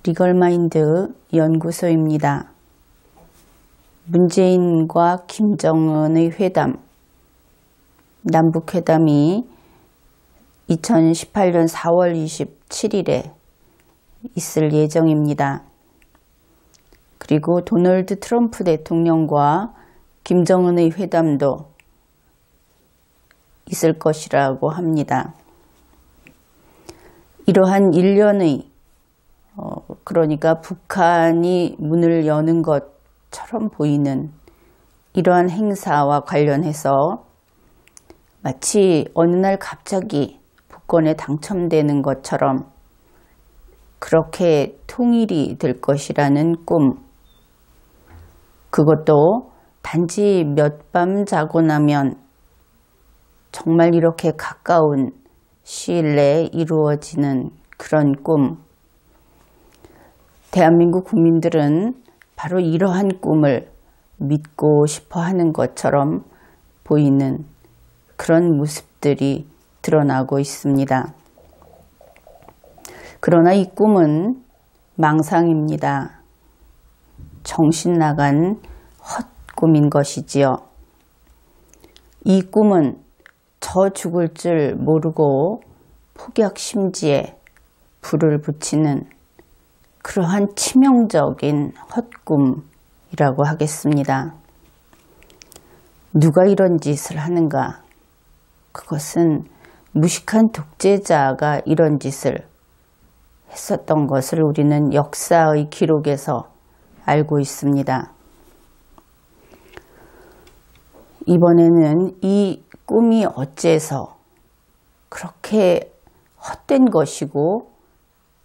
리걸마인드 연구소입니다. 문재인과 김정은의 회담, 남북회담이 2018년 4월 27일에 있을 예정입니다. 그리고 도널드 트럼프 대통령과 김정은의 회담도 있을 것이라고 합니다. 이러한 일련의 그러니까 북한이 문을 여는 것처럼 보이는 이러한 행사와 관련해서 마치 어느 날 갑자기 복권에 당첨되는 것처럼 그렇게 통일이 될 것이라는 꿈, 그것도 단지 몇 밤 자고 나면 정말 이렇게 가까운 시일 내에 이루어지는 그런 꿈, 대한민국 국민들은 바로 이러한 꿈을 믿고 싶어 하는 것처럼 보이는 그런 모습들이 드러나고 있습니다. 그러나 이 꿈은 망상입니다. 정신 나간 헛꿈인 것이지요. 이 꿈은 저 죽을 줄 모르고 폭약심지에 불을 붙이는 그러한 치명적인 헛꿈이라고 하겠습니다. 누가 이런 짓을 하는가? 그것은 무식한 독재자가 이런 짓을 했었던 것을 우리는 역사의 기록에서 알고 있습니다. 이번에는 이 꿈이 어째서 그렇게 헛된 것이고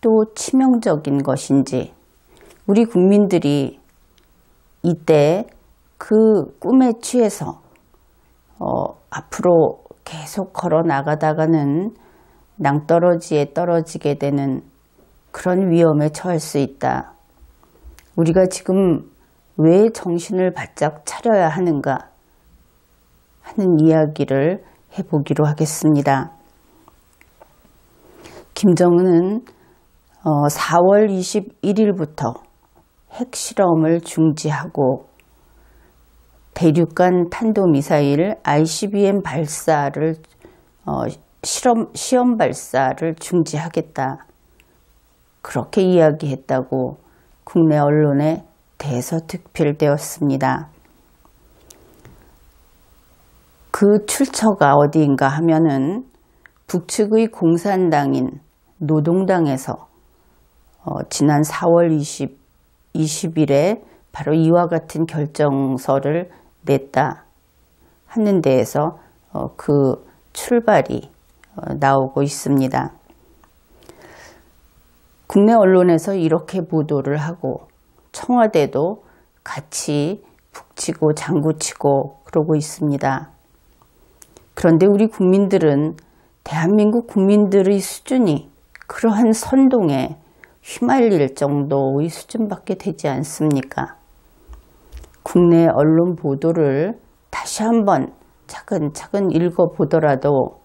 또 치명적인 것인지 우리 국민들이 이때 그 꿈에 취해서 앞으로 계속 걸어 나가다가는 낭떠러지에 떨어지게 되는 그런 위험에 처할 수 있다. 우리가 지금 왜 정신을 바짝 차려야 하는가 하는 이야기를 해보기로 하겠습니다. 김정은은 4월 21일부터 핵실험을 중지하고 대륙간 탄도미사일 ICBM 발사를 시험 발사를 중지하겠다. 그렇게 이야기했다고 국내 언론에 대서특필되었습니다. 그 출처가 어디인가 하면은 북측의 공산당인 노동당에서 지난 4월 20일에 바로 이와 같은 결정서를 냈다 하는 데에서 그 출발이 나오고 있습니다. 국내 언론에서 이렇게 보도를 하고 청와대도 같이 북치고 장구치고 그러고 있습니다. 그런데 우리 국민들은 대한민국 국민들의 수준이 그러한 선동에 휘말릴 정도의 수준밖에 되지 않습니까? 국내 언론 보도를 다시 한번 차근차근 읽어보더라도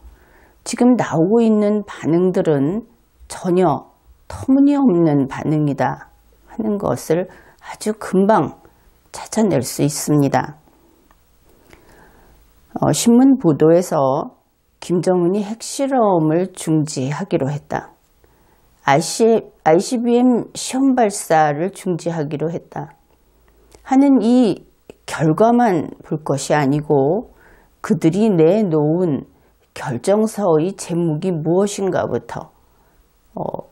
지금 나오고 있는 반응들은 전혀 터무니없는 반응이다 하는 것을 아주 금방 찾아낼 수 있습니다. 신문 보도에서 김정은이 핵실험을 중지하기로 했다. ICBM 시험 발사를 중지하기로 했다. 하는 이 결과만 볼 것이 아니고 그들이 내놓은 결정서의 제목이 무엇인가부터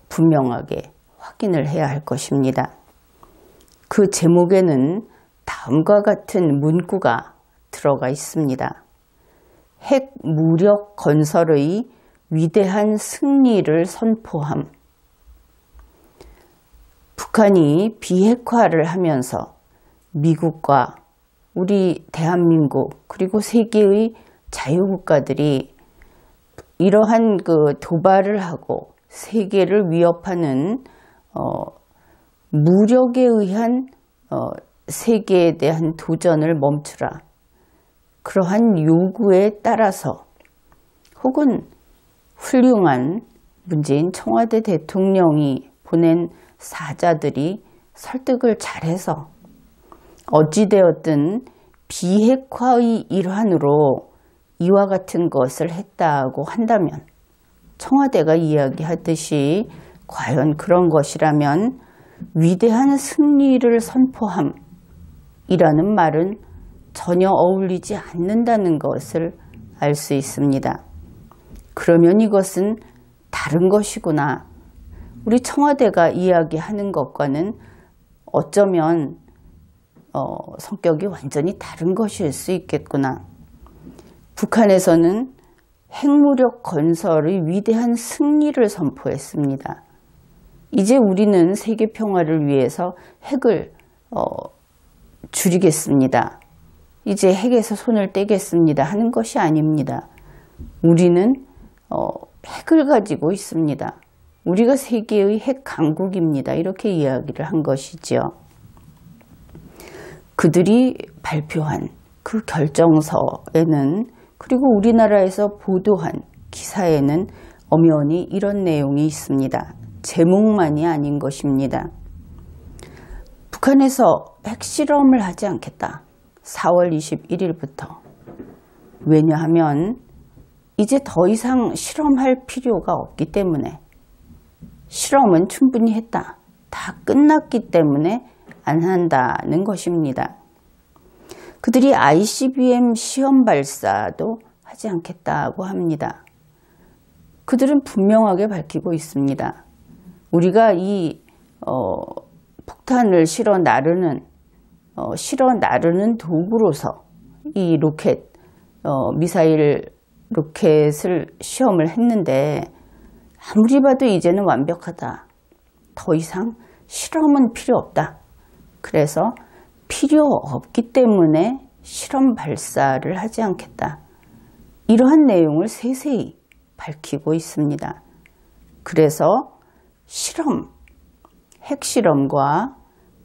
분명하게 확인을 해야 할 것입니다. 그 제목에는 다음과 같은 문구가 들어가 있습니다. 핵 무력 건설의 위대한 승리를 선포함. 북한이 비핵화를 하면서 미국과 우리 대한민국 그리고 세계의 자유국가들이 이러한 그 도발을 하고 세계를 위협하는 무력에 의한 세계에 대한 도전을 멈추라. 그러한 요구에 따라서 혹은 훌륭한 문재인 청와대 대통령이 보낸 사자들이 설득을 잘해서 어찌되었든 비핵화의 일환으로 이와 같은 것을 했다고 한다면 청와대가 이야기하듯이 과연 그런 것이라면 위대한 승리를 선포함이라는 말은 전혀 어울리지 않는다는 것을 알 수 있습니다. 그러면 이것은 다른 것이구나. 우리 청와대가 이야기하는 것과는 어쩌면 성격이 완전히 다른 것일 수 있겠구나. 북한에서는 핵무력 건설의 위대한 승리를 선포했습니다. 이제 우리는 세계 평화를 위해서 핵을 줄이겠습니다. 이제 핵에서 손을 떼겠습니다 하는 것이 아닙니다. 우리는 핵을 가지고 있습니다. 우리가 세계의 핵 강국입니다. 이렇게 이야기를 한 것이죠. 그들이 발표한 그 결정서에는, 그리고 우리나라에서 보도한 기사에는 엄연히 이런 내용이 있습니다. 제목만이 아닌 것입니다. 북한에서 핵실험을 하지 않겠다. 4월 21일부터. 왜냐하면 이제 더 이상 실험할 필요가 없기 때문에, 실험은 충분히 했다. 다 끝났기 때문에 안 한다는 것입니다. 그들이 ICBM 시험 발사도 하지 않겠다고 합니다. 그들은 분명하게 밝히고 있습니다. 우리가 이 폭탄을 실어 나르는 도구로서 이 로켓, 미사일 로켓을 시험을 했는데 아무리 봐도 이제는 완벽하다. 더 이상 실험은 필요 없다. 그래서 필요 없기 때문에 실험 발사를 하지 않겠다. 이러한 내용을 세세히 밝히고 있습니다. 그래서 핵실험과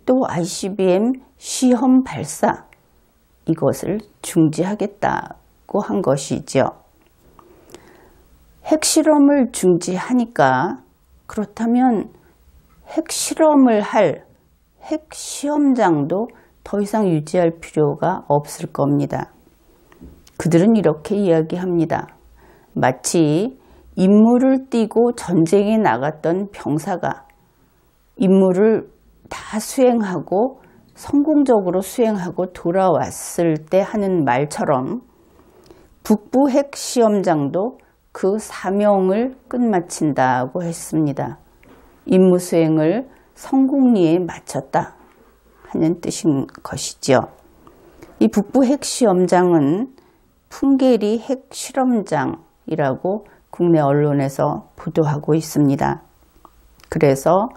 또 ICBM 시험 발사, 이것을 중지하겠다고 한 것이죠. 핵실험을 중지하니까 그렇다면 핵실험을 할 핵시험장도 더 이상 유지할 필요가 없을 겁니다. 그들은 이렇게 이야기합니다. 마치 임무를 띠고 전쟁에 나갔던 병사가 임무를 다 수행하고 성공적으로 수행하고 돌아왔을 때 하는 말처럼 북부 핵시험장도 그 사명을 끝마친다고 했습니다. 임무 수행을 성공리에 마쳤다 하는 뜻인 것이죠. 이 북부 핵시험장은 풍계리 핵실험장이라고 국내 언론에서 보도하고 있습니다. 그래서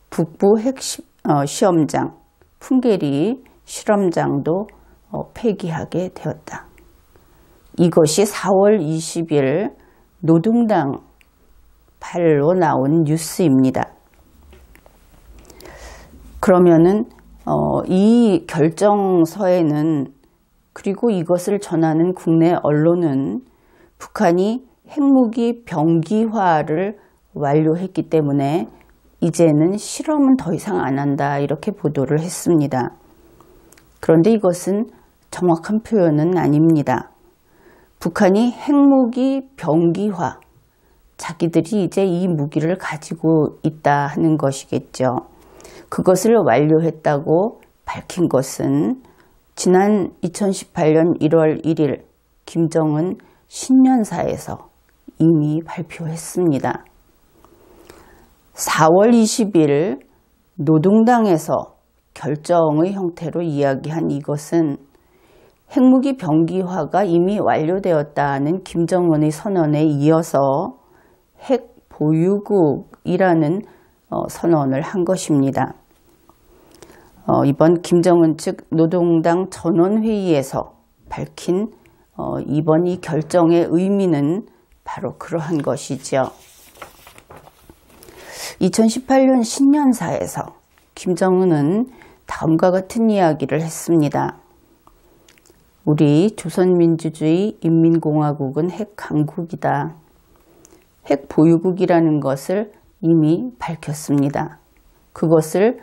북부 핵시험장, 풍계리 실험장도 폐기하게 되었다. 이것이 4월 20일 노동당 발로 나온 뉴스입니다. 그러면은 이 결정서에는, 그리고 이것을 전하는 국내 언론은 북한이 핵무기 병기화를 완료했기 때문에 이제는 실험은 더 이상 안 한다, 이렇게 보도를 했습니다. 그런데 이것은 정확한 표현은 아닙니다. 북한이 핵무기 병기화, 자기들이 이제 이 무기를 가지고 있다 하는 것이겠죠. 그것을 완료했다고 밝힌 것은 지난 2018년 1월 1일 김정은 신년사에서 이미 발표했습니다. 4월 20일 노동당에서 결정의 형태로 이야기한 이것은 핵무기 병기화가 이미 완료되었다는 김정은의 선언에 이어서 핵 보유국이라는 선언을 한 것입니다. 이번 김정은 측 노동당 전원회의에서 밝힌 이번 이 결정의 의미는 바로 그러한 것이죠. 2018년 신년사에서 김정은은 다음과 같은 이야기를 했습니다. 우리 조선민주주의 인민공화국은 핵 강국이다. 핵 보유국이라는 것을 이미 밝혔습니다. 그것을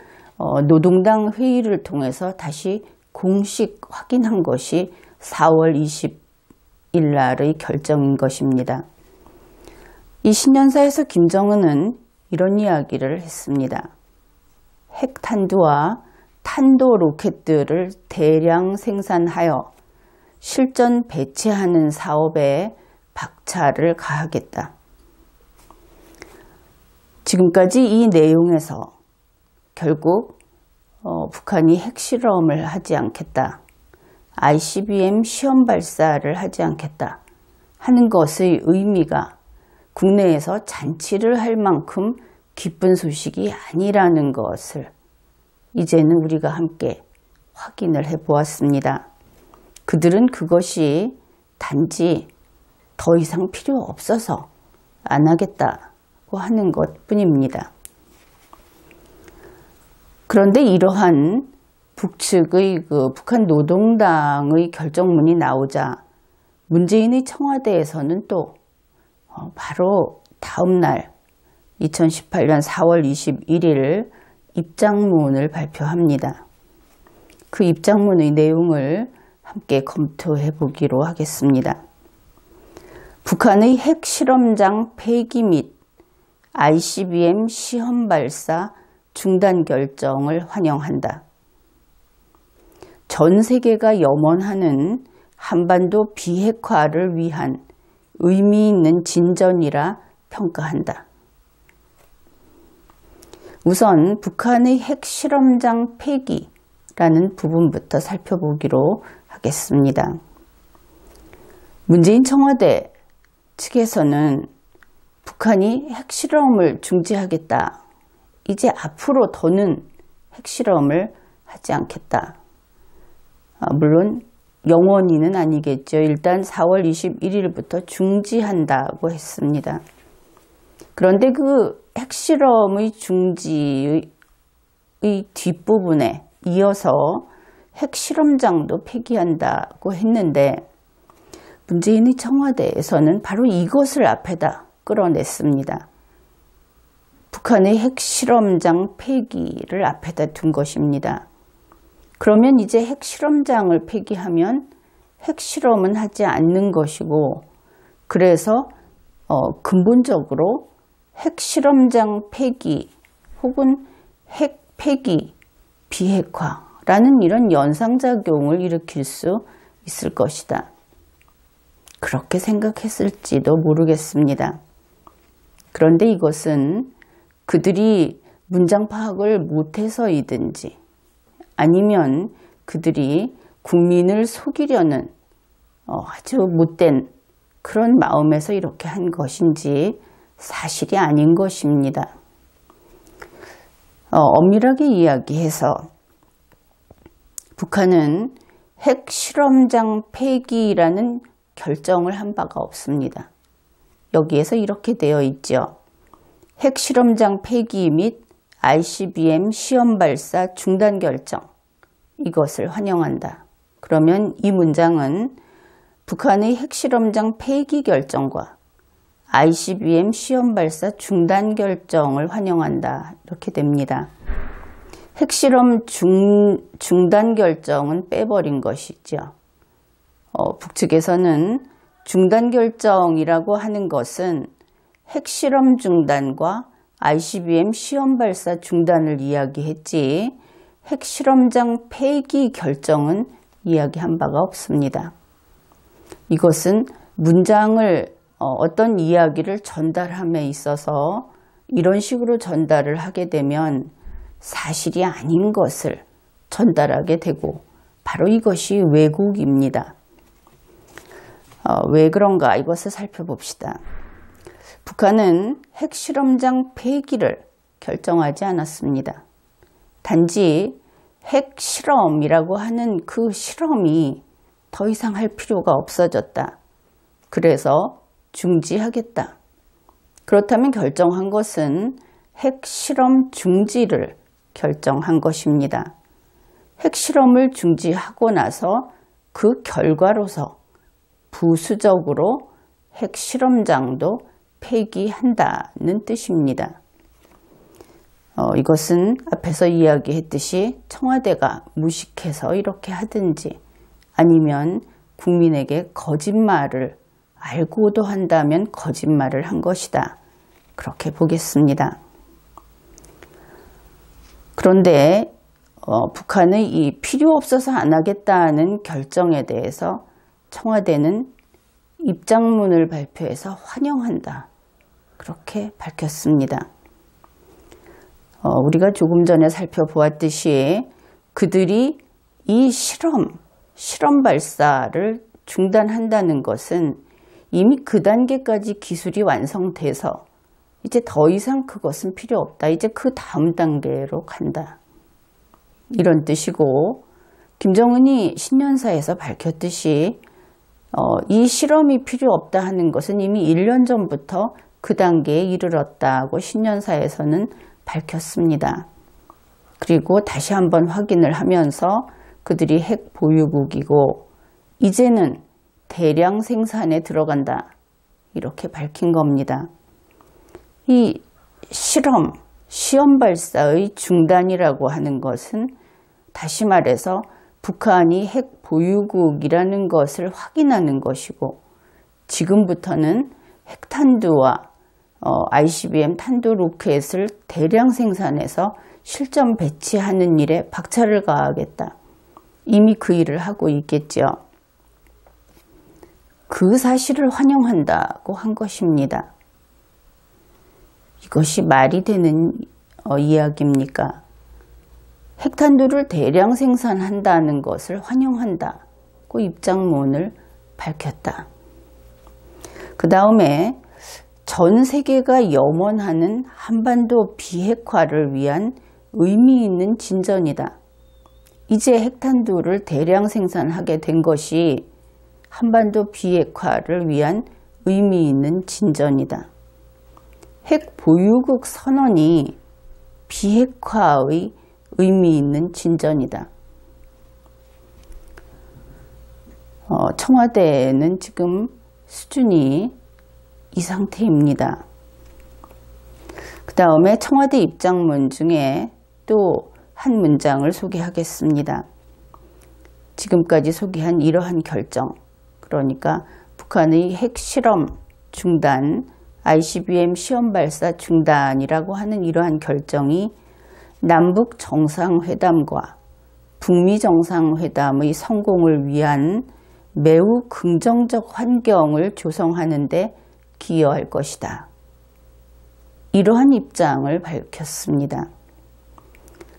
노동당 회의를 통해서 다시 공식 확인한 것이 4월 20일 날의 결정인 것입니다. 이 신년사에서 김정은은 이런 이야기를 했습니다. 핵탄두와 탄도 로켓들을 대량 생산하여 실전 배치하는 사업에 박차를 가하겠다. 지금까지 이 내용에서 결국 북한이 핵실험을 하지 않겠다. ICBM 시험 발사를 하지 않겠다 하는 것의 의미가 국내에서 잔치를 할 만큼 기쁜 소식이 아니라는 것을 이제는 우리가 함께 확인을 해 보았습니다. 그들은 그것이 단지 더 이상 필요 없어서 안 하겠다고 하는 것 뿐입니다. 그런데 이러한 북측의 북한 노동당의 결정문이 나오자 문재인의 청와대에서는 또 바로 다음 날 2018년 4월 21일 입장문을 발표합니다. 그 입장문의 내용을 함께 검토해 보기로 하겠습니다. 북한의 핵실험장 폐기 및 ICBM 시험 발사 중단 결정을 환영한다. 전 세계가 염원하는 한반도 비핵화를 위한 의미 있는 진전이라 평가한다. 우선 북한의 핵실험장 폐기라는 부분부터 살펴보기로 하겠습니다. 문재인 청와대 측에서는 북한이 핵실험을 중지하겠다. 이제 앞으로 더는 핵실험을 하지 않겠다. 물론 영원히는 아니겠죠. 일단 4월 21일부터 중지한다고 했습니다. 그런데 그 핵실험의 중지의 뒷부분에 이어서 핵실험장도 폐기한다고 했는데 문재인의 청와대에서는 바로 이것을 앞에다 끌어냈습니다. 북한의 핵실험장 폐기를 앞에다 둔 것입니다. 그러면 이제 핵실험장을 폐기하면 핵실험은 하지 않는 것이고 그래서 근본적으로 핵실험장 폐기 혹은 핵 폐기 비핵화라는 이런 연상작용을 일으킬 수 있을 것이다. 그렇게 생각했을지도 모르겠습니다. 그런데 이것은 그들이 문장 파악을 못해서이든지 아니면 그들이 국민을 속이려는 아주 못된 그런 마음에서 이렇게 한 것인지 사실이 아닌 것입니다. 엄밀하게 이야기해서 북한은 핵실험장 폐기라는 결정을 한 바가 없습니다. 여기에서 이렇게 되어 있죠. 핵실험장 폐기 및 ICBM 시험 발사 중단 결정, 이것을 환영한다. 그러면 이 문장은 북한의 핵실험장 폐기 결정과 ICBM 시험 발사 중단 결정을 환영한다. 이렇게 됩니다. 핵실험 중단 결정은 빼버린 것이죠. 북측에서는 중단 결정이라고 하는 것은 핵실험 중단과 ICBM 시험 발사 중단을 이야기했지 핵실험장 폐기 결정은 이야기한 바가 없습니다. 이것은 문장을 어떤 이야기를 전달함에 있어서 이런 식으로 전달을 하게 되면 사실이 아닌 것을 전달하게 되고 바로 이것이 왜곡입니다. 왜 그런가 이것을 살펴봅시다. 북한은 핵실험장 폐기를 결정하지 않았습니다. 단지 핵실험이라고 하는 그 실험이 더 이상 할 필요가 없어졌다. 그래서 중지하겠다. 그렇다면 결정한 것은 핵실험 중지를 결정한 것입니다. 핵실험을 중지하고 나서 그 결과로서 부수적으로 핵실험장도 폐기한다는 뜻입니다. 이것은 앞에서 이야기했듯이 청와대가 무식해서 이렇게 하든지 아니면 국민에게 거짓말을 알고도 한다면 거짓말을 한 것이다. 그렇게 보겠습니다. 그런데 북한의 이 필요 없어서 안 하겠다는 결정에 대해서 청와대는 입장문을 발표해서 환영한다. 그렇게 밝혔습니다. 우리가 조금 전에 살펴보았듯이 그들이 이 실험 발사를 중단한다는 것은 이미 그 단계까지 기술이 완성돼서 이제 더 이상 그것은 필요 없다. 이제 그 다음 단계로 간다. 이런 뜻이고, 김정은이 신년사에서 밝혔듯이 이 실험이 필요 없다 하는 것은 이미 1년 전부터 그 단계에 이르렀다고 신년사에서는 밝혔습니다. 그리고 다시 한번 확인을 하면서 그들이 핵 보유국이고 이제는 대량 생산에 들어간다. 이렇게 밝힌 겁니다. 이 시험 발사의 중단이라고 하는 것은 다시 말해서 북한이 핵 보유국이라는 것을 확인하는 것이고 지금부터는 핵탄두와 ICBM 탄도 로켓을 대량 생산해서 실전 배치하는 일에 박차를 가하겠다. 이미 그 일을 하고 있겠죠. 그 사실을 환영한다고 한 것입니다. 이것이 말이 되는 이야기입니까? 핵탄두를 대량 생산한다는 것을 환영한다고 입장문을 밝혔다. 그 다음에 전 세계가 염원하는 한반도 비핵화를 위한 의미 있는 진전이다. 이제 핵탄두를 대량 생산하게 된 것이 한반도 비핵화를 위한 의미 있는 진전이다. 핵 보유국 선언이 비핵화의 의미 있는 진전이다. 청와대는 지금 수준이 이 상태입니다. 그 다음에 청와대 입장문 중에 또 한 문장을 소개하겠습니다. 지금까지 소개한 이러한 결정, 그러니까 북한의 핵실험 중단, ICBM 시험 발사 중단이라고 하는 이러한 결정이 남북 정상회담과 북미 정상회담의 성공을 위한 매우 긍정적 환경을 조성하는 데 기여할 것이다. 이러한 입장을 밝혔습니다.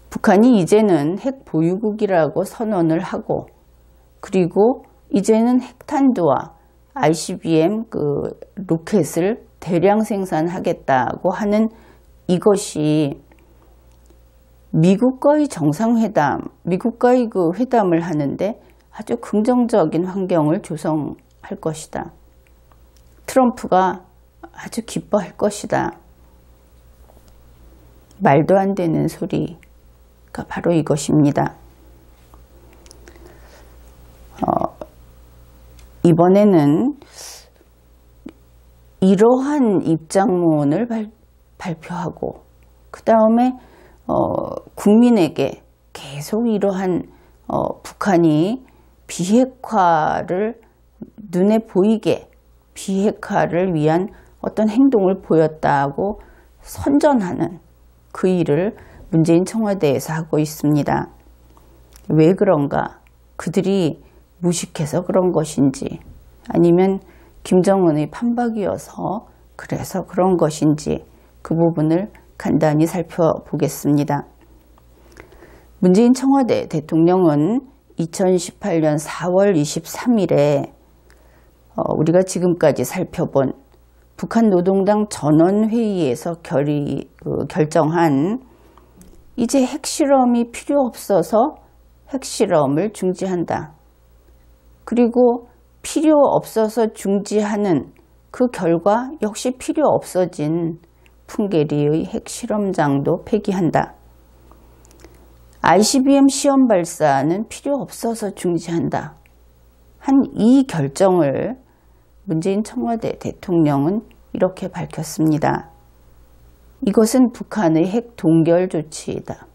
북한이 이제는 핵 보유국이라고 선언을 하고 그리고 이제는 핵탄두와 ICBM 로켓을 대량 생산하겠다고 하는 이것이 미국과의 정상회담, 미국과의 회담을 하는데 아주 긍정적인 환경을 조성할 것이다. 트럼프가 아주 기뻐할 것이다. 말도 안 되는 소리가 바로 이것입니다. 이번에는 이러한 입장문을 발표하고 그 다음에 국민에게 계속 이러한 북한이 비핵화를 눈에 보이게 비핵화를 위한 어떤 행동을 보였다고 선전하는 그 일을 문재인 청와대에서 하고 있습니다. 왜 그런가? 그들이 무식해서 그런 것인지 아니면 김정은의 판박이어서 그래서 그런 것인지 그 부분을 간단히 살펴보겠습니다. 문재인 청와대 대통령은 2018년 4월 23일에 우리가 지금까지 살펴본 북한 노동당 전원회의에서 결정한 이제 핵실험이 필요 없어서 핵실험을 중지한다. 그리고 필요 없어서 중지하는 그 결과 역시 필요 없어진 풍계리의 핵실험장도 폐기한다. ICBM 시험 발사는 필요 없어서 중지한다. 한 이 결정을 문재인 청와대 대통령은 이렇게 밝혔습니다. 이것은 북한의 핵 동결 조치이다.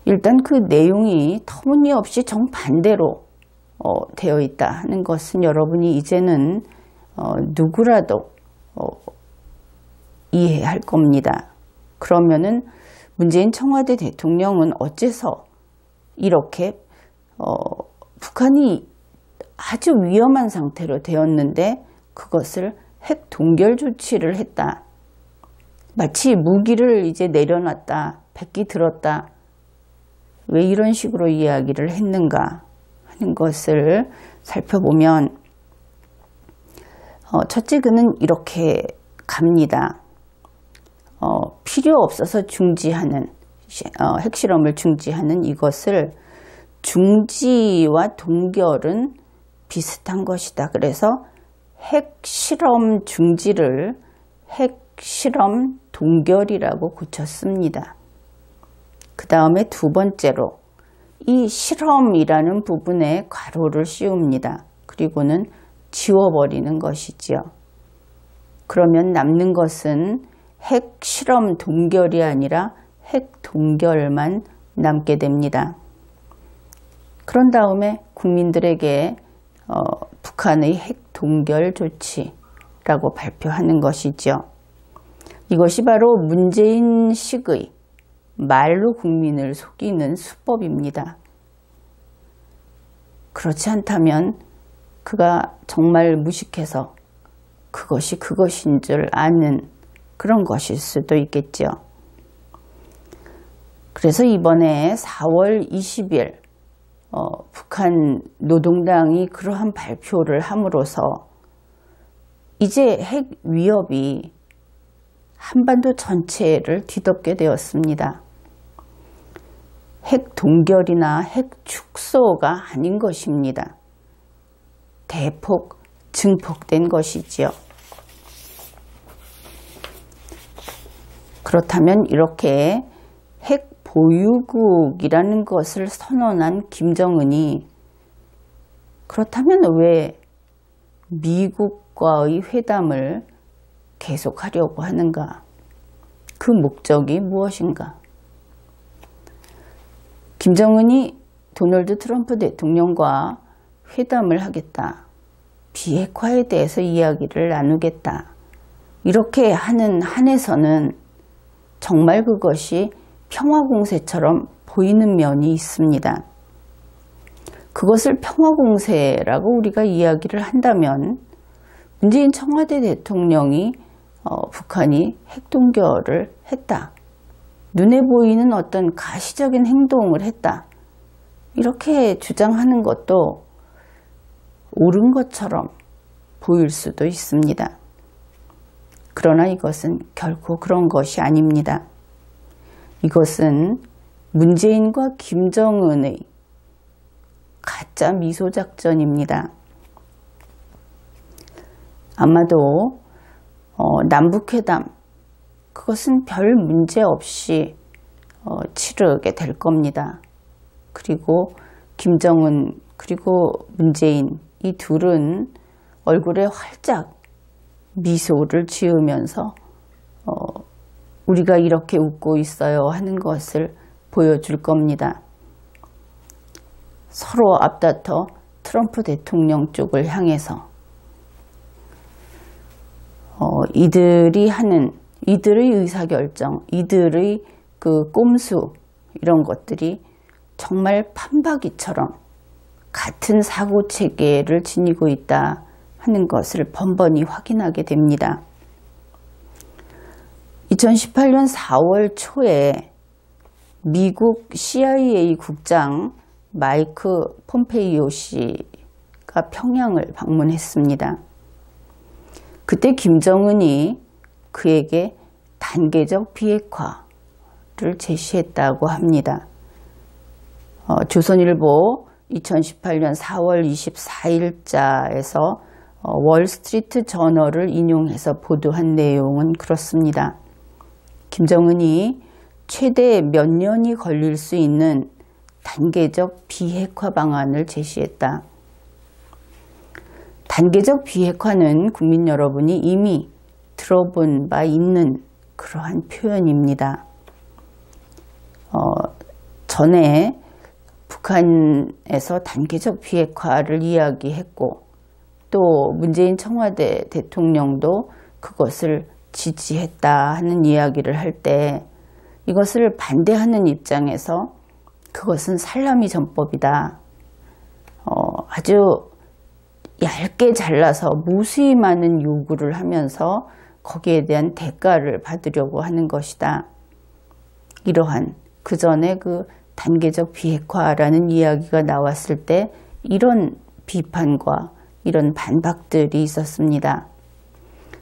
일단 그 내용이 터무니없이 정반대로 되어 있다 하는 것은 여러분이 이제는 누구라도 이해할 겁니다. 그러면은 문재인 청와대 대통령은 어째서 이렇게 북한이 아주 위험한 상태로 되었는데 그것을 핵 동결 조치를 했다. 마치 무기를 이제 내려놨다, 백기 들었다. 왜 이런 식으로 이야기를 했는가 하는 것을 살펴보면 첫째 그는 이렇게 갑니다. 필요 없어서 중지하는 핵실험을 중지하는 이것을 중지와 동결은 비슷한 것이다. 그래서 핵실험 중지를 핵실험 동결이라고 고쳤습니다. 그 다음에 두 번째로 이 실험이라는 부분에 괄호를 씌웁니다. 그리고는 지워버리는 것이지요. 그러면 남는 것은 핵실험 동결이 아니라 핵 동결만 남게 됩니다. 그런 다음에 국민들에게 북한의 핵 동결 조치라고 발표하는 것이죠. 이것이 바로 문재인식의 말로 국민을 속이는 수법입니다. 그렇지 않다면 그가 정말 무식해서 그것이 그것인 줄 아는 그런 것일 수도 있겠죠. 그래서 이번에 4월 20일 북한 노동당이 그러한 발표를 함으로써 이제 핵 위협이 한반도 전체를 뒤덮게 되었습니다. 핵 동결이나 핵 축소가 아닌 것입니다. 대폭 증폭된 것이지요. 그렇다면 이렇게 핵 보유국이라는 것을 선언한 김정은이 그렇다면 왜 미국과의 회담을 계속하려고 하는가? 그 목적이 무엇인가? 김정은이 도널드 트럼프 대통령과 회담을 하겠다. 비핵화에 대해서 이야기를 나누겠다. 이렇게 하는 한에서는 정말 그것이 평화공세처럼 보이는 면이 있습니다. 그것을 평화공세라고 우리가 이야기를 한다면 문재인 청와대 대통령이 북한이 핵동결을 했다. 눈에 보이는 어떤 가시적인 행동을 했다. 이렇게 주장하는 것도 옳은 것처럼 보일 수도 있습니다. 그러나 이것은 결코 그런 것이 아닙니다. 이것은 문재인과 김정은의 가짜 미소작전입니다. 아마도 남북회담 그것은 별 문제 없이 치르게 될 겁니다. 그리고 김정은 그리고 문재인 이 둘은 얼굴에 활짝 미소를 지으면서 우리가 이렇게 웃고 있어요 하는 것을 보여줄 겁니다. 서로 앞다퉈 트럼프 대통령 쪽을 향해서 이들이 하는 이들의 의사결정, 이들의 그 꼼수 이런 것들이 정말 판박이처럼 같은 사고체계를 지니고 있다 하는 것을 번번이 확인하게 됩니다. 2018년 4월 초에 미국 CIA 국장 마이크 폼페이오 씨가 평양을 방문했습니다. 그때 김정은이 그에게 단계적 비핵화를 제시했다고 합니다. 조선일보 2018년 4월 24일자에서 월스트리트 저널을 인용해서 보도한 내용은 그렇습니다. 김정은이 최대 몇 년이 걸릴 수 있는 단계적 비핵화 방안을 제시했다. 단계적 비핵화는 국민 여러분이 이미 들어본 바 있는 그러한 표현입니다. 전에 북한에서 단계적 비핵화를 이야기했고 또 문재인 청와대 대통령도 그것을 지지했다 하는 이야기를 할 때 이것을 반대하는 입장에서 그것은 살라미 전법이다. 아주 얇게 잘라서 무수히 많은 요구를 하면서 거기에 대한 대가를 받으려고 하는 것이다. 이러한 그 전에 그 단계적 비핵화라는 이야기가 나왔을 때 이런 비판과 이런 반박들이 있었습니다.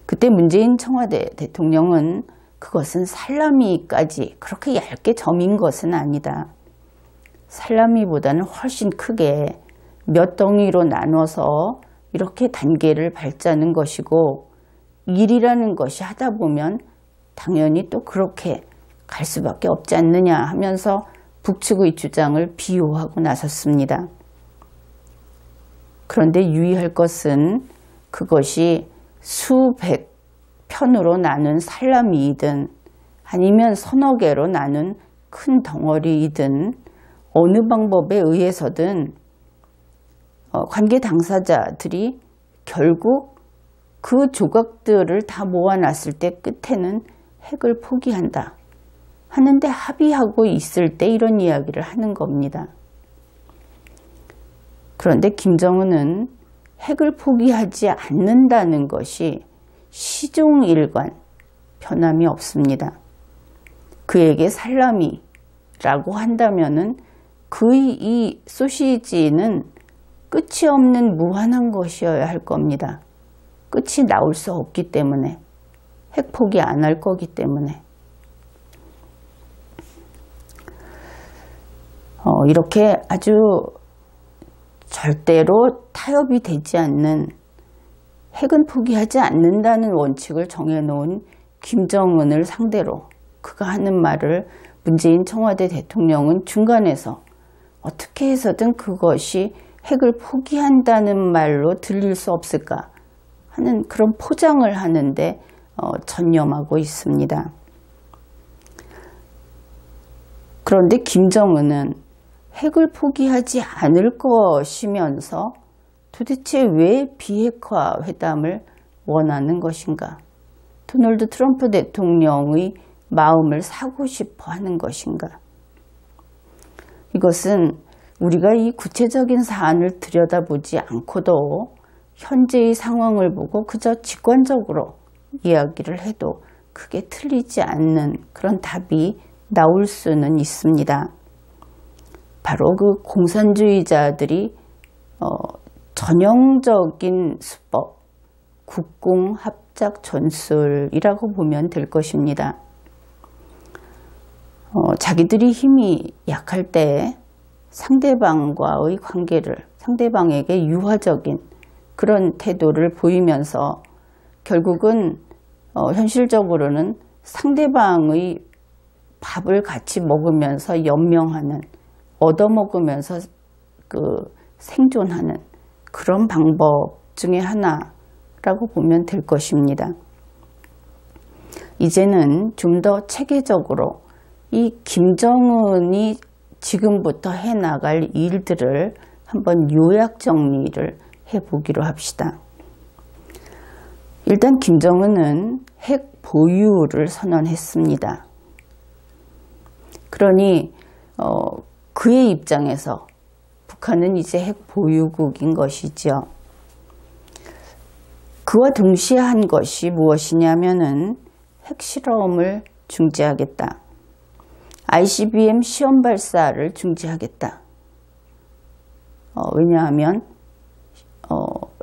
그때 문재인 청와대 대통령은 그것은 살라미까지 그렇게 얇게 점인 것은 아니다. 살라미보다는 훨씬 크게 몇 덩이로 나눠서 이렇게 단계를 밟자는 것이고 일이라는 것이 하다 보면 당연히 또 그렇게 갈 수밖에 없지 않느냐 하면서 북측의 주장을 비호하고 나섰습니다. 그런데 유의할 것은 그것이 수백 편으로 나눈 살라미이든 아니면 서너 개로 나눈 큰 덩어리이든 어느 방법에 의해서든 관계 당사자들이 결국 그 조각들을 다 모아놨을 때 끝에는 핵을 포기한다 하는데 합의하고 있을 때 이런 이야기를 하는 겁니다. 그런데 김정은은 핵을 포기하지 않는다는 것이 시종일관 변함이 없습니다. 그에게 살라미라고 한다면은 그의 이 소시지는 끝이 없는 무한한 것이어야 할 겁니다. 끝이 나올 수 없기 때문에 핵 포기 안 할 거기 때문에 이렇게 아주 절대로 타협이 되지 않는 핵은 포기하지 않는다는 원칙을 정해놓은 김정은을 상대로 그가 하는 말을 문재인 청와대 대통령은 중간에서 어떻게 해서든 그것이 핵을 포기한다는 말로 들릴 수 없을까 하는 그런 포장을 하는데 전념하고 있습니다. 그런데 김정은은 핵을 포기하지 않을 것이면서 도대체 왜 비핵화 회담을 원하는 것인가? 도널드 트럼프 대통령의 마음을 사고 싶어 하는 것인가? 이것은 우리가 이 구체적인 사안을 들여다보지 않고도 현재의 상황을 보고 그저 직관적으로 이야기를 해도 크게 틀리지 않는 그런 답이 나올 수는 있습니다. 바로 그 공산주의자들이 전형적인 수법, 국공합작 전술이라고 보면 될 것입니다. 자기들이 힘이 약할 때 상대방과의 관계를 상대방에게 유화적인 그런 태도를 보이면서 결국은 현실적으로는 상대방의 밥을 같이 먹으면서 연명하는 얻어먹으면서 생존하는 그런 방법 중에 하나라고 보면 될 것입니다. 이제는 좀 더 체계적으로 이 김정은이 지금부터 해나갈 일들을 한번 요약 정리를 해보기로 합시다. 일단 김정은은 핵 보유를 선언했습니다. 그러니 그의 입장에서 북한은 이제 핵 보유국인 것이죠. 그와 동시에 한 것이 무엇이냐면은 핵실험을 중지하겠다. ICBM 시험 발사를 중지하겠다. 왜냐하면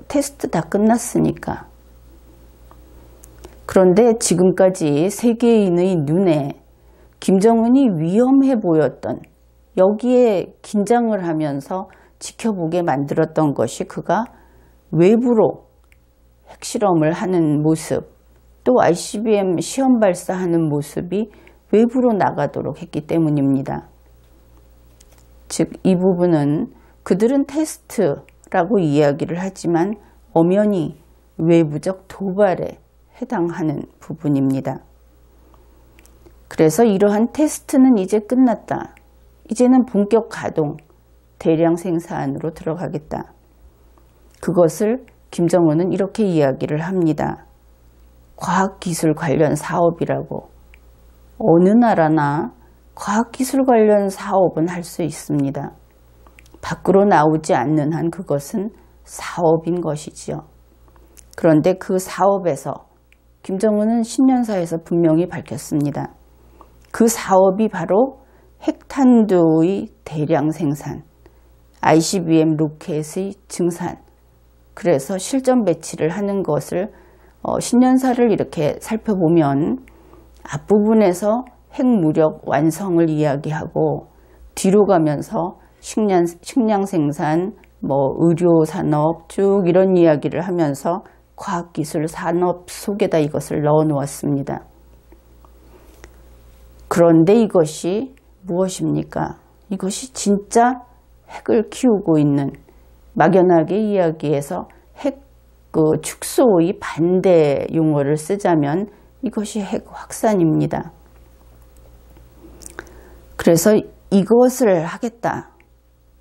테스트 다 끝났으니까. 그런데 지금까지 세계인의 눈에 김정은이 위험해 보였던 여기에 긴장을 하면서 지켜보게 만들었던 것이 그가 외부로 핵실험을 하는 모습, 또 ICBM 시험 발사하는 모습이 외부로 나가도록 했기 때문입니다. 즉, 이 부분은 그들은 테스트라고 이야기를 하지만 엄연히 외부적 도발의 해당하는 부분입니다. 그래서 이러한 테스트는 이제 끝났다. 이제는 본격 가동, 대량 생산으로 들어가겠다. 그것을 김정은은 이렇게 이야기를 합니다. 과학기술 관련 사업이라고. 어느 나라나 과학기술 관련 사업은 할 수 있습니다. 밖으로 나오지 않는 한 그것은 사업인 것이지요. 그런데 그 사업에서 김정은은 신년사에서 분명히 밝혔습니다. 그 사업이 바로 핵탄두의 대량 생산, ICBM 로켓의 증산, 그래서 실전 배치를 하는 것을 신년사를 이렇게 살펴보면 앞부분에서 핵무력 완성을 이야기하고 뒤로 가면서 식량 생산, 의료 산업 쭉 이런 이야기를 하면서 과학기술 산업 속에다 이것을 넣어 놓았습니다. 그런데 이것이 무엇입니까? 이것이 진짜 핵을 키우고 있는, 막연하게 이야기해서 핵 축소의 반대 용어를 쓰자면 이것이 핵 확산입니다. 그래서 이것을 하겠다.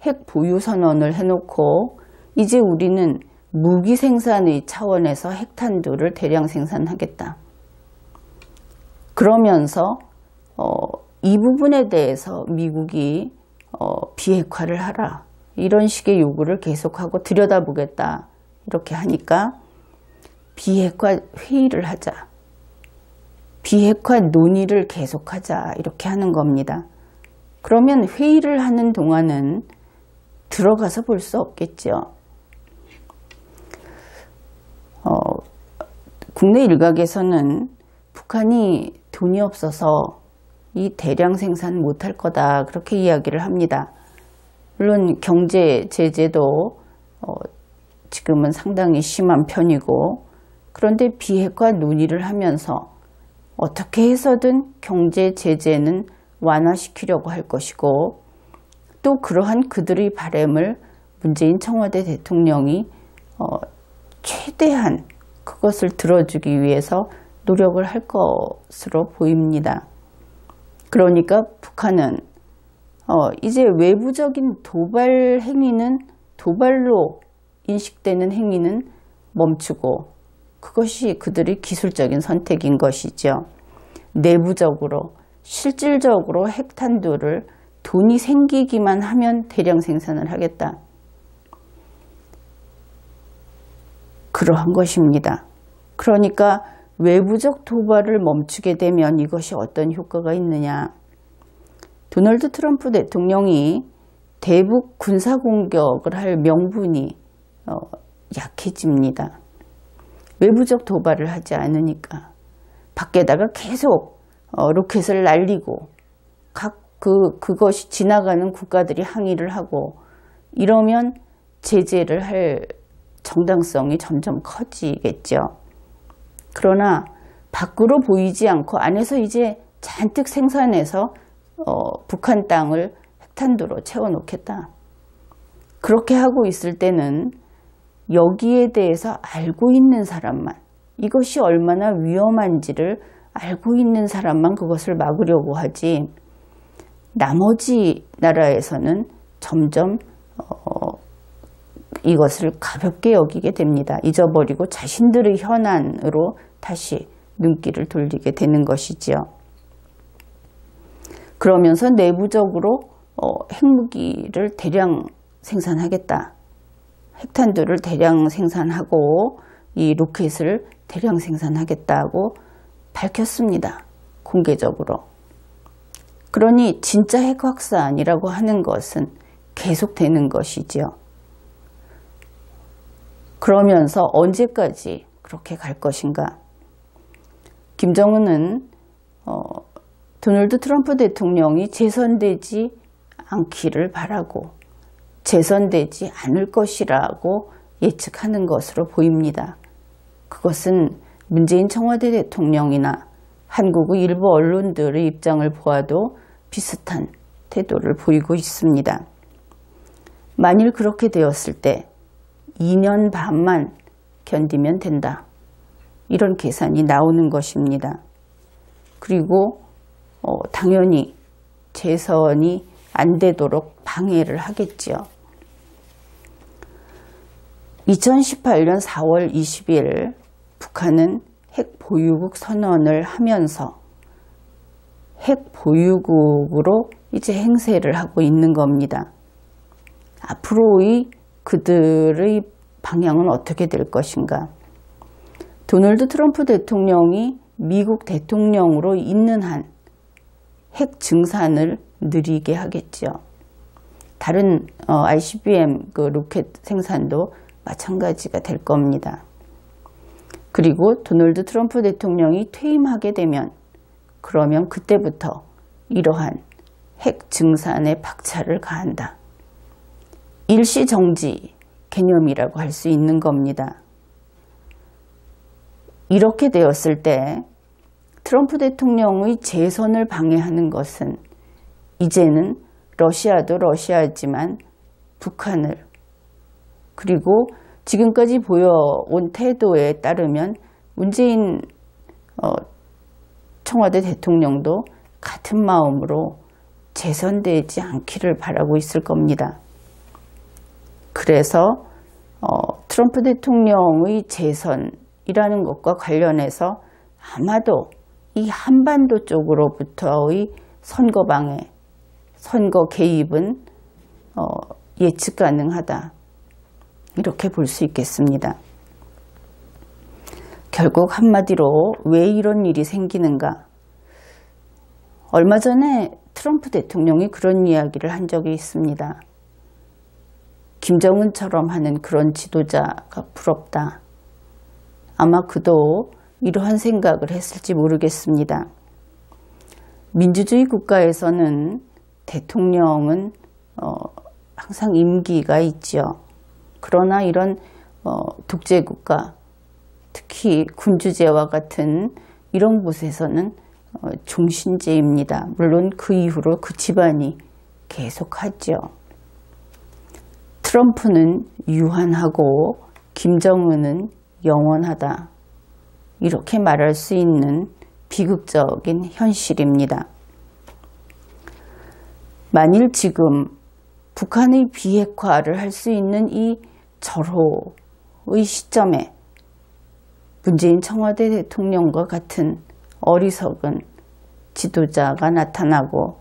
핵 보유 선언을 해놓고 이제 우리는 무기 생산의 차원에서 핵탄두를 대량 생산하겠다. 그러면서 이 부분에 대해서 미국이 비핵화를 하라. 이런 식의 요구를 계속하고 들여다보겠다. 이렇게 하니까 비핵화 회의를 하자. 비핵화 논의를 계속하자. 이렇게 하는 겁니다. 그러면 회의를 하는 동안은 들어가서 볼 수 없겠죠. 국내 일각에서는 북한이 돈이 없어서 이 대량 생산 못할 거다 그렇게 이야기를 합니다. 물론 경제 제재도 지금은 상당히 심한 편이고, 그런데 비핵화 논의를 하면서 어떻게 해서든 경제 제재는 완화시키려고 할 것이고, 또 그러한 그들의 바람을 문재인 청와대 대통령이 최대한 그것을 들어주기 위해서 노력을 할 것으로 보입니다. 그러니까 북한은 이제 외부적인 도발 행위는, 도발로 인식되는 행위는 멈추고, 그것이 그들의 기술적인 선택인 것이죠. 내부적으로 실질적으로 핵탄두를 돈이 생기기만 하면 대량 생산을 하겠다. 그러한 것입니다. 그러니까 외부적 도발을 멈추게 되면 이것이 어떤 효과가 있느냐. 도널드 트럼프 대통령이 대북 군사공격을 할 명분이 약해집니다. 외부적 도발을 하지 않으니까. 밖에다가 계속 로켓을 날리고 그것이 지나가는 국가들이 항의를 하고 이러면 제재를 할 정당성이 점점 커지겠죠. 그러나 밖으로 보이지 않고 안에서 이제 잔뜩 생산해서 북한 땅을 핵탄두로 채워놓겠다. 그렇게 하고 있을 때는 여기에 대해서 알고 있는 사람만, 이것이 얼마나 위험한지를 알고 있는 사람만 그것을 막으려고 하지, 나머지 나라에서는 점점 이것을 가볍게 여기게 됩니다. 잊어버리고 자신들의 현안으로 다시 눈길을 돌리게 되는 것이지요. 그러면서 내부적으로 핵무기를 대량 생산하겠다. 핵탄두를 대량 생산하고 이 로켓을 대량 생산하겠다고 밝혔습니다. 공개적으로. 그러니 진짜 핵 확산이라고 하는 것은 계속되는 것이지요. 그러면서 언제까지 그렇게 갈 것인가? 김정은은 도널드 트럼프 대통령이 재선되지 않기를 바라고 재선되지 않을 것이라고 예측하는 것으로 보입니다. 그것은 문재인 청와대 대통령이나 한국의 일부 언론들의 입장을 보아도 비슷한 태도를 보이고 있습니다. 만일 그렇게 되었을 때 2년 반만 견디면 된다. 이런 계산이 나오는 것입니다. 그리고 당연히 재선이 안 되도록 방해를 하겠죠. 2018년 4월 20일 북한은 핵 보유국 선언을 하면서 핵 보유국으로 이제 행세를 하고 있는 겁니다. 앞으로의 그들의 방향은 어떻게 될 것인가? 도널드 트럼프 대통령이 미국 대통령으로 있는 한 핵 증산을 느리게 하겠죠. 다른 ICBM 그 로켓 생산도 마찬가지가 될 겁니다. 그리고 도널드 트럼프 대통령이 퇴임하게 되면 그러면 그때부터 이러한 핵 증산에 박차를 가한다. 일시정지 개념이라고 할 수 있는 겁니다. 이렇게 되었을 때 트럼프 대통령의 재선을 방해하는 것은 이제는 러시아도 러시아지만 북한을, 그리고 지금까지 보여온 태도에 따르면 문재인 청와대 대통령도 같은 마음으로 재선되지 않기를 바라고 있을 겁니다. 그래서 트럼프 대통령의 재선이라는 것과 관련해서 아마도 이 한반도 쪽으로부터의 선거 방해, 선거 개입은 예측 가능하다. 이렇게 볼 수 있겠습니다. 결국 한마디로 왜 이런 일이 생기는가? 얼마 전에 트럼프 대통령이 그런 이야기를 한 적이 있습니다. 김정은처럼 하는 그런 지도자가 부럽다. 아마 그도 이러한 생각을 했을지 모르겠습니다. 민주주의 국가에서는 대통령은 항상 임기가 있죠. 그러나 이런 독재국가, 특히 군주제와 같은 이런 곳에서는 종신제입니다. 물론 그 이후로 그 집안이 계속하죠. 트럼프는 유한하고 김정은은 영원하다. 이렇게 말할 수 있는 비극적인 현실입니다. 만일 지금 북한의 비핵화를 할 수 있는 이 절호의 시점에 문재인 청와대 대통령과 같은 어리석은 지도자가 나타나고,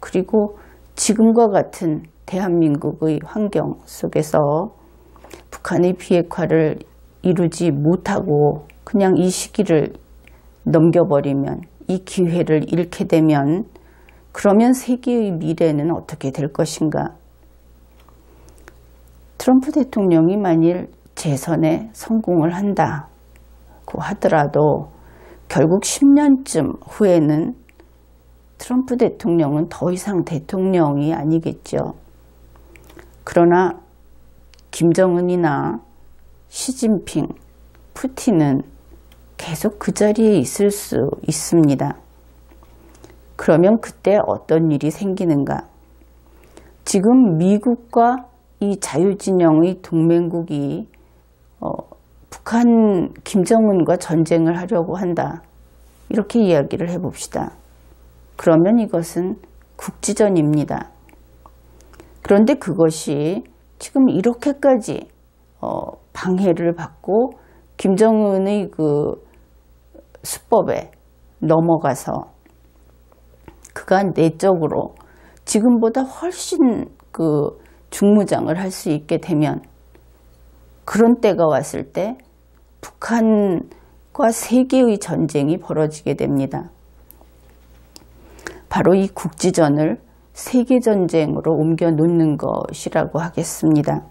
그리고 지금과 같은 대한민국의 환경 속에서 북한의 비핵화를 이루지 못하고 그냥 이 시기를 넘겨버리면, 이 기회를 잃게 되면 그러면 세계의 미래는 어떻게 될 것인가? 트럼프 대통령이 만일 재선에 성공을 한다고 하더라도 결국 10년쯤 후에는 트럼프 대통령은 더 이상 대통령이 아니겠죠. 그러나 김정은이나 시진핑, 푸틴은 계속 그 자리에 있을 수 있습니다. 그러면 그때 어떤 일이 생기는가? 지금 미국과 이 자유진영의 동맹국이 북한 김정은과 전쟁을 하려고 한다. 이렇게 이야기를 해봅시다. 그러면 이것은 국지전입니다. 그런데 그것이 지금 이렇게까지 방해를 받고 김정은의 그 수법에 넘어가서 그가 내적으로 지금보다 훨씬 그 중무장을 할 수 있게 되면, 그런 때가 왔을 때 북한과 세계의 전쟁이 벌어지게 됩니다. 바로 이 국지전을 세계전쟁으로 옮겨 놓는 것이라고 하겠습니다.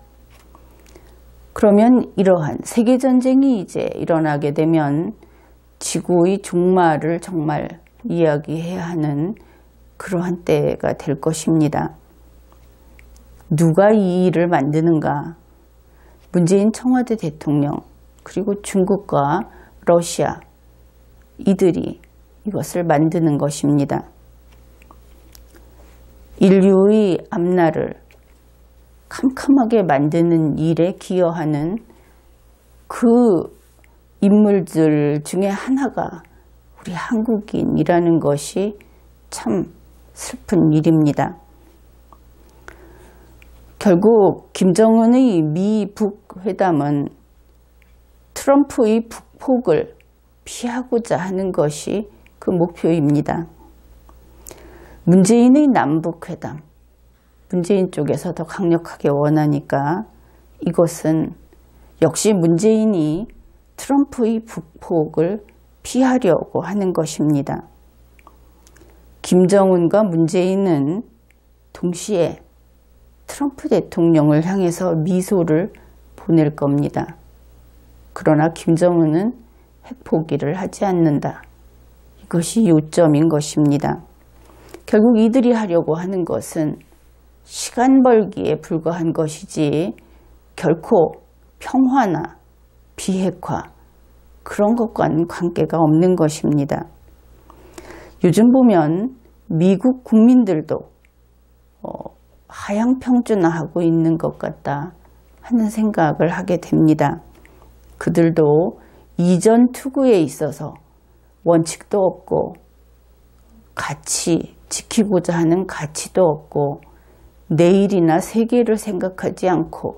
그러면 이러한 세계전쟁이 이제 일어나게 되면 지구의 종말을 정말 이야기해야 하는 그러한 때가 될 것입니다. 누가 이 일을 만드는가? 문재인 청와대 대통령, 그리고 중국과 러시아, 이들이 이것을 만드는 것입니다. 인류의 앞날을 캄캄하게 만드는 일에 기여하는 그 인물들 중에 하나가 우리 한국인이라는 것이 참 슬픈 일입니다. 결국 김정은의 미북 회담은 트럼프의 북폭을 피하고자 하는 것이 그 목표입니다. 문재인의 남북회담, 문재인 쪽에서 더 강력하게 원하니까 이것은 역시 문재인이 트럼프의 북폭을 피하려고 하는 것입니다. 김정은과 문재인은 동시에 트럼프 대통령을 향해서 미소를 보낼 겁니다. 그러나 김정은은 핵 포기를 하지 않는다. 이것이 요점인 것입니다. 결국 이들이 하려고 하는 것은 시간 벌기에 불과한 것이지 결코 평화나 비핵화 그런 것과는 관계가 없는 것입니다. 요즘 보면 미국 국민들도 하향평준화하고 있는 것 같다 하는 생각을 하게 됩니다. 그들도 이전 투구에 있어서 원칙도 없고 가치, 지키고자 하는 가치도 없고 내일이나 세계를 생각하지 않고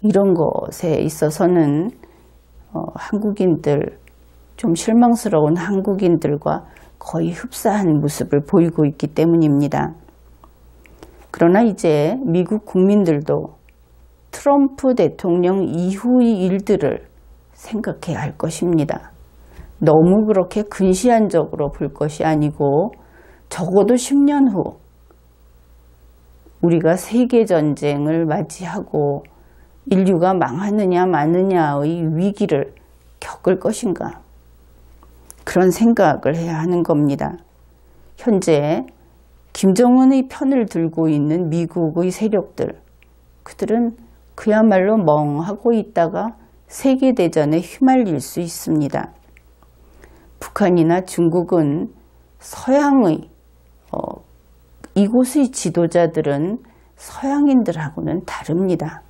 이런 것에 있어서는 한국인들, 좀 실망스러운 한국인들과 거의 흡사한 모습을 보이고 있기 때문입니다. 그러나 이제 미국 국민들도 트럼프 대통령 이후의 일들을 생각해야 할 것입니다. 너무 그렇게 근시안적으로 볼 것이 아니고 적어도 10년 후 우리가 세계전쟁을 맞이하고 인류가 망하느냐 마느냐의 위기를 겪을 것인가 그런 생각을 해야 하는 겁니다. 현재 김정은의 편을 들고 있는 미국의 세력들, 그들은 그야말로 멍하고 있다가 세계대전에 휘말릴 수 있습니다. 북한이나 중국은 서양의 이곳의 지도자들은 서양인들하고는 다릅니다.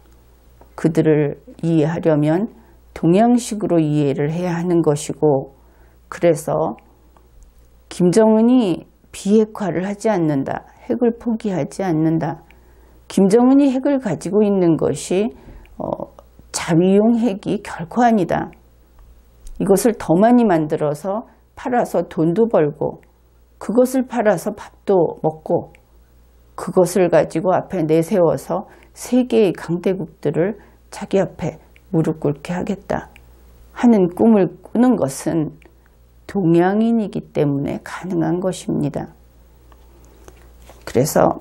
그들을 이해하려면 동양식으로 이해를 해야 하는 것이고 그래서 김정은이 비핵화를 하지 않는다. 핵을 포기하지 않는다. 김정은이 핵을 가지고 있는 것이 자위용 핵이 결코 아니다. 이것을 더 많이 만들어서 팔아서 돈도 벌고 그것을 팔아서 밥도 먹고 그것을 가지고 앞에 내세워서 세계의 강대국들을 자기 앞에 무릎 꿇게 하겠다 하는 꿈을 꾸는 것은 동양인이기 때문에 가능한 것입니다. 그래서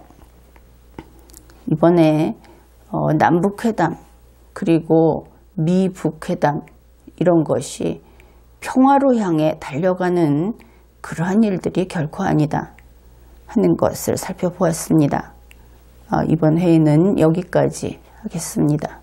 이번에 남북회담 그리고 미북회담 이런 것이 평화로 향해 달려가는 그러한 일들이 결코 아니다 하는 것을 살펴보았습니다. 이번 회의는 여기까지 하겠습니다.